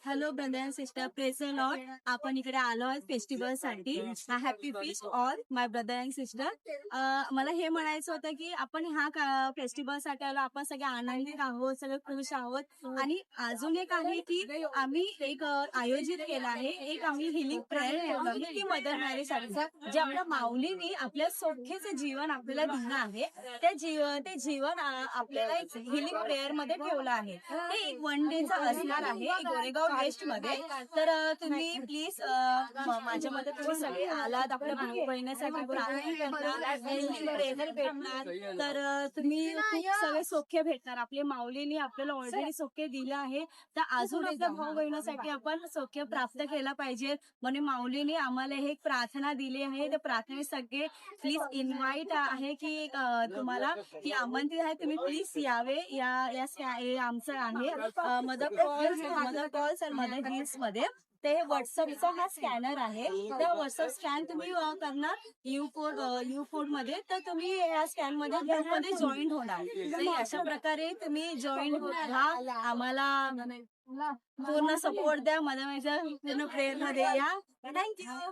Hello brother and sister, praise the Lord. आपण इकडे आलो आहोत फेस्टिवल साठी. Happy feast all my brother and sister. मला हे म्हणायचं होतं की आपण ह्या फेस्टिवल साठी आलो. आपण सगळे आनंदित आहोत, सगळे खुश आहोत. आणि अजून एक आहे की आम्ही एक आयोजित केलं आहे. एक आम्ही हिलिंग प्रेयर ठेवलं आहे की मदर मॅरी साठी, जे आपल्या माऊलीनी आपल्या सौख्याचं जीवन आपल्याला दिलं आहे. ते जीवन आपल्याला एक हिलिंग प्रेयर मध्ये ठेवलं आहे. ते एक वन डेचं असणार आहे गोरेगाव वेस्ट मध्ये. तर तुम्ही प्लीज माझ्यामध्ये तुम्ही सगळे आलात, आपल्या भाऊ बहिणीसाठी प्रार्थना करणार, भेटणार. तर तुम्ही खूप सगळे सौख्य भेटणार. आपल्या माऊलीने आपल्याला ऑलरेडी सौख्य दिलं आहे, तर अजून आपल्या भाऊ बहिणीसाठी आपण सौख्य प्राप्त केला पाहिजे. म्हणून माऊलीने आम्हाला हे प्रार्थना दिली आहे. त्या प्रार्थने सगळे प्लीज इन्व्हाइट आहे की तुम्हाला की आमंत्रित आहे, तुम्ही प्लीज यावे. आमचं आहे मदर कॉल्स आणि मदर हिल्स मध्ये. ते व्हॉट्सअपचा हा स्कॅनर आहे. त्या व्हॉट्सअप स्कॅन तुम्ही करणार यू कोड मध्ये, तर तुम्ही या स्कॅन मध्ये ग्रुप मध्ये जॉईन होणार. तर अशा प्रकारे तुम्ही जॉईन व्हा. आम्हाला पूर्ण सपोर्ट द्या. मला माझ्या पूर्ण प्रेरणा द्या. थँक्यू.